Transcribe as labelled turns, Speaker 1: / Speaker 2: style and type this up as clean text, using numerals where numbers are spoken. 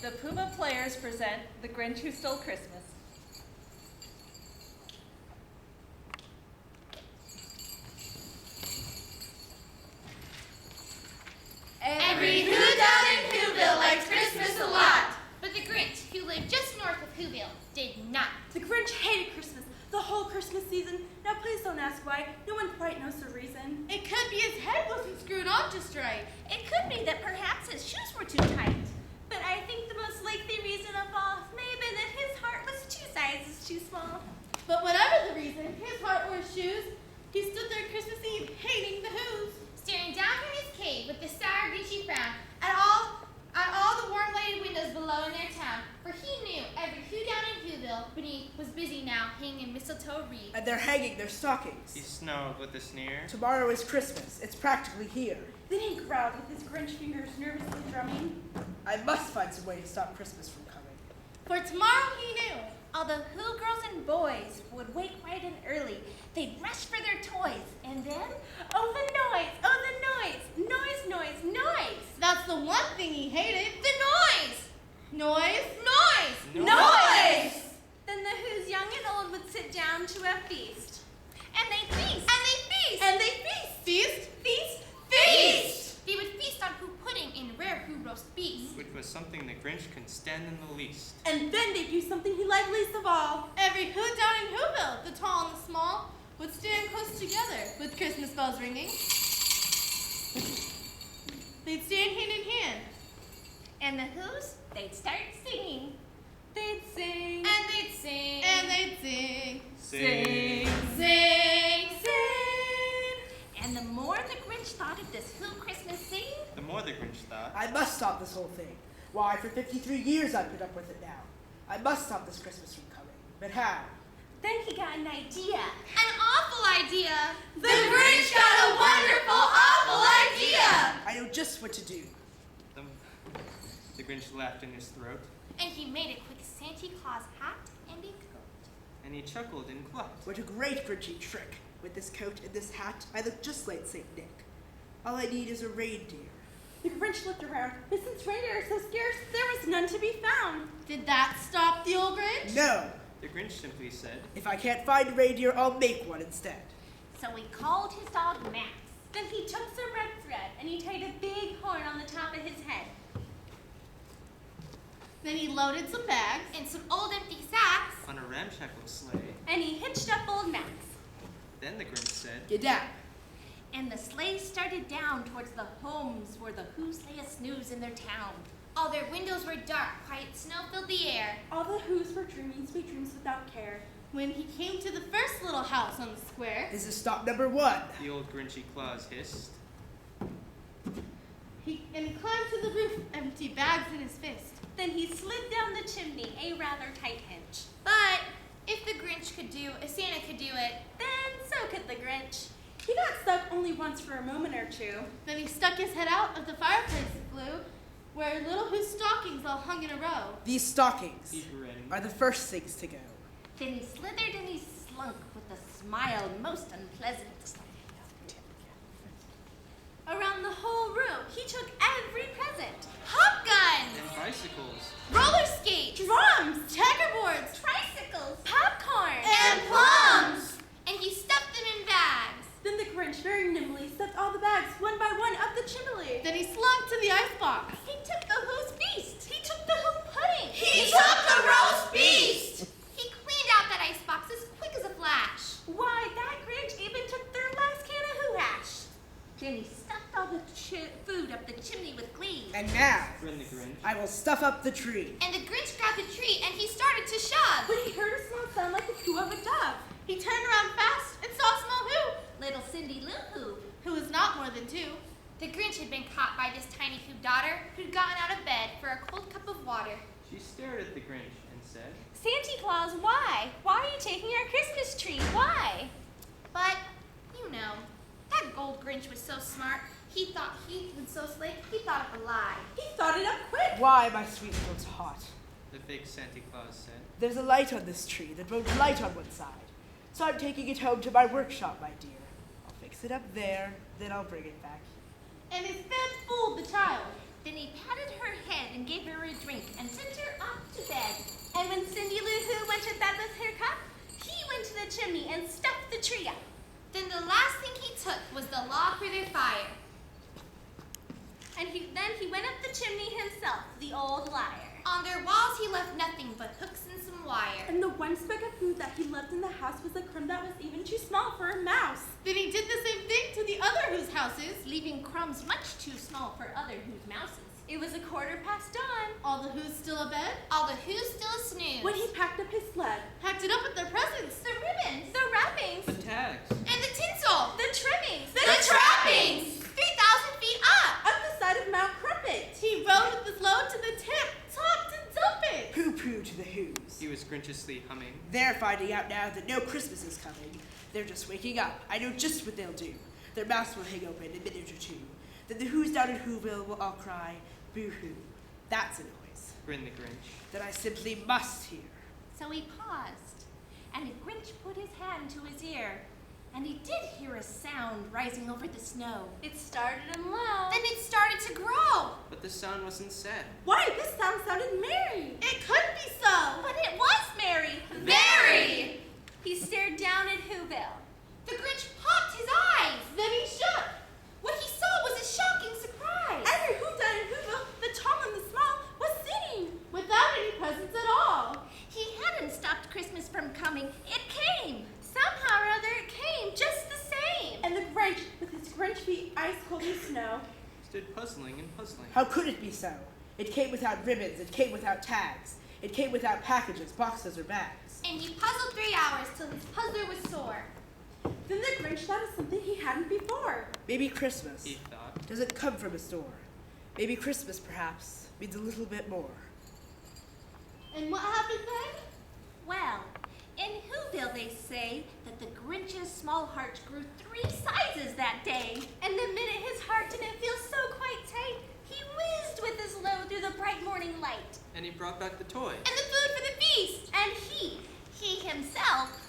Speaker 1: The Puma players present The Grinch Who Stole Christmas.
Speaker 2: Every who down in Whoville likes Christmas a lot.
Speaker 3: But the Grinch, who lived just north of Whoville, did not.
Speaker 4: The Grinch hated Christmas the whole Christmas season. Now please don't ask why. No one quite knows the reason.
Speaker 2: It could be his head wasn't screwed on just right.
Speaker 5: It could be that perhaps his shoes were too tight. But I think the most likely reason of all may have been that his heart was 2 sizes too small.
Speaker 2: But whatever the reason, his heart or his shoes, he stood there Christmas Eve hating the Who's.
Speaker 3: Staring down from his cave with the sour, Grinchy frown at all the warm-lighted windows below in their town, for he knew every who down in Whoville beneath was busy now hanging mistletoe wreaths.
Speaker 6: And they're hanging their stockings.
Speaker 7: He snarled with a sneer.
Speaker 6: Tomorrow is Christmas. It's practically here.
Speaker 4: Then he growled with his Grinch fingers nervously drumming.
Speaker 6: I must find some way to stop Christmas from coming.
Speaker 2: For tomorrow he knew.
Speaker 5: All the Who girls and boys would wake bright and early. They'd rush for their toys. And then, oh the noise, oh the noise, noise, noise, noise.
Speaker 2: That's the one thing he hated.
Speaker 3: The noise!
Speaker 2: Noise.
Speaker 3: Noise!
Speaker 2: Noise!
Speaker 5: Then the Who's young and old would sit down to a feast. And they'd feast.
Speaker 3: And they feast!
Speaker 2: And they feast. Feast.
Speaker 5: Feast.
Speaker 2: Feast!
Speaker 3: They would feast on Who pudding and rare Who roast beef.
Speaker 7: Which was something the Grinch couldn't stand in the least.
Speaker 4: And then they'd do something he liked least of all.
Speaker 2: Every Who down in Whoville, the tall and the small, would stand close together with Christmas bells ringing. They'd stand hand in hand.
Speaker 5: And the Who's, they'd start singing. They'd sing.
Speaker 3: And they'd sing.
Speaker 2: And they'd sing.
Speaker 7: Sing.
Speaker 2: Sing.
Speaker 5: Sing. And the more the Grinch thought of this Who Christmas sing,
Speaker 7: The more the Grinch thought.
Speaker 6: I must stop this whole thing. Why, for 53 years I've put up with it now. I must stop this Christmas from coming. But how?
Speaker 5: then he got an idea.
Speaker 3: An awful idea.
Speaker 2: The Grinch got a wonderful, awful idea.
Speaker 6: I know just what to do.
Speaker 7: The Grinch laughed in his throat,
Speaker 3: And he made a quick Santa Claus hat and a coat.
Speaker 7: and he chuckled and clucked.
Speaker 6: What a great Grinchy trick. With this coat and this hat, I look just like St. Nick. All I need is a reindeer.
Speaker 4: The Grinch looked around, but since reindeer are so scarce, there was none to be found.
Speaker 2: Did that stop the old Grinch?
Speaker 6: No!
Speaker 7: The Grinch simply said,
Speaker 6: If I can't find a reindeer, I'll make one instead.
Speaker 5: So he called his dog Max. Then he took some red thread and he tied a big horn on the top of his head.
Speaker 2: Then he loaded some bags.
Speaker 3: And some old empty sacks.
Speaker 7: on a ramshackle sleigh.
Speaker 5: And he hitched up old Max.
Speaker 7: Then the Grinch said,
Speaker 6: Get down.
Speaker 5: And the sleigh started down towards the homes where the Who's lay a snooze in their town.
Speaker 3: All their windows were dark, quiet snow filled the air.
Speaker 4: All the Who's were dreaming sweet dreams without care.
Speaker 2: When he came to the first little house on the square,
Speaker 6: This is stop number 1.
Speaker 7: the old Grinchy Claus hissed.
Speaker 2: he climbed to the roof, empty bags in his fist.
Speaker 5: Then he slid down the chimney a rather tight hinge.
Speaker 3: But if Santa could do it,
Speaker 5: Then so could the Grinch.
Speaker 4: He got stuck only once for a moment or two.
Speaker 2: Then he stuck his head out of the fireplace flue, where little Who's stockings all hung in a row.
Speaker 6: These stockings
Speaker 7: He grinned.
Speaker 6: are the first things to go.
Speaker 5: Then he slithered and he slunk with a smile most unpleasant. Around the whole room, he took every present.
Speaker 3: hop guns,
Speaker 7: And bicycles.
Speaker 3: roller skates,
Speaker 2: Drums, checkerboards,
Speaker 5: Tricycles, popcorn,
Speaker 2: and plums.
Speaker 3: and he stuffed them in bags.
Speaker 4: Then the Grinch very nimbly stuffed all the bags one by one up the chimney.
Speaker 2: Then he slunk to the icebox.
Speaker 5: He took the Who's feast. He took the Who pudding.
Speaker 2: He took the roast beast.
Speaker 3: He cleaned out that icebox as quick as a flash.
Speaker 5: Why, that Grinch even took their last can of Who hash. Then he stuffed all the food up the chimney with glee.
Speaker 6: And now,
Speaker 7: Grinned the Grinch.
Speaker 6: I will stuff up the tree.
Speaker 3: And the Grinch grabbed the tree and he started to shove.
Speaker 4: When he heard a small sound like the coo of a dove.
Speaker 2: He turned around fast and saw a small Who,
Speaker 5: Little Cindy Lou Who.
Speaker 2: who was not more than 2.
Speaker 3: The Grinch had been caught by this tiny Who daughter who'd gotten out of bed for a cold cup of water.
Speaker 7: She stared at the Grinch and said,
Speaker 5: Santa Claus, why? Why are you taking our Christmas tree? Why?
Speaker 3: But, you know, that gold Grinch was so smart. He thought he was so slick, he thought up a lie.
Speaker 4: He thought it up quick.
Speaker 6: Why, my sweet throat's hot?
Speaker 7: the fake Santa Claus said.
Speaker 6: There's a light on this tree that won't light on one side. So I'm taking it home to my workshop, my dear. I'll fix it up there, then I'll bring it back.
Speaker 2: And his fib fooled the child.
Speaker 5: Then he patted her head and gave her a drink, and since then he went up the chimney himself, the old liar.
Speaker 3: On their walls he left nothing but hooks and some wire.
Speaker 4: And the one speck of food that he left in the house was a crumb that was even too small for a mouse.
Speaker 2: Then he did the same thing to the other whose houses.
Speaker 5: Leaving crumbs much too small for other whose mouses. It was dawn.
Speaker 2: All the who's still abed,
Speaker 3: All the who's still a snooze.
Speaker 4: When he packed up his sled,
Speaker 2: packed it up with their presents.
Speaker 5: The ribbons, the wrappings,
Speaker 7: The tags.
Speaker 3: And the tinsel.
Speaker 5: the trimmings,
Speaker 3: The trappings. 3,000 feet up.
Speaker 4: up the side of Mount Crumpet.
Speaker 2: He rode with his load to the tip, top to dump it.
Speaker 6: Pooh-poo to the Who's.
Speaker 7: He was grinchiously humming.
Speaker 6: They're finding out now that no Christmas is coming. They're just waking up. I know just what they'll do. Their mouths will hang open in a minute or two. Then the Who's down in Whoville will all cry, boo-hoo. That's a noise
Speaker 7: Grinned the Grinch.
Speaker 6: that I simply must hear.
Speaker 5: So he paused, and the Grinch put his hand to his ear, and he did hear a sound rising over the snow.
Speaker 1: It started in low.
Speaker 3: Then it started to grow.
Speaker 7: But the sound wasn't said.
Speaker 4: Why, this sound sounded merry.
Speaker 2: It could be so.
Speaker 5: But it was Mary.
Speaker 3: Mary!
Speaker 5: He stared down at Whoville.
Speaker 3: The Grinch popped his eyes.
Speaker 2: Then he shook.
Speaker 3: What he saw was a shocking surprise.
Speaker 4: Every who down in Whoville, the tall and the small, was sitting.
Speaker 2: Without any presents at all.
Speaker 5: He hadn't stopped Christmas from coming. It came. Somehow or other, it came just the same.
Speaker 4: And the Grinch, with his Grinch feet ice cold in snow,
Speaker 7: Stood puzzling and puzzling.
Speaker 6: How could it be so? It came without ribbons. It came without tags. It came without packages, boxes, or bags.
Speaker 3: And he puzzled 3 hours till his puzzler was sore.
Speaker 4: then the Grinch thought of something he hadn't before.
Speaker 6: Maybe Christmas
Speaker 7: He thought.
Speaker 6: doesn't come from a store. Maybe Christmas, perhaps, means a little bit more.
Speaker 2: And what happened then?
Speaker 5: Well, in Whoville they say that the Grinch's small heart grew 3 sizes that day. And the minute his heart didn't feel so quite tight, he whizzed with his load through the bright morning light.
Speaker 7: And he brought back the toy.
Speaker 3: And the food for the feast.
Speaker 5: And he himself,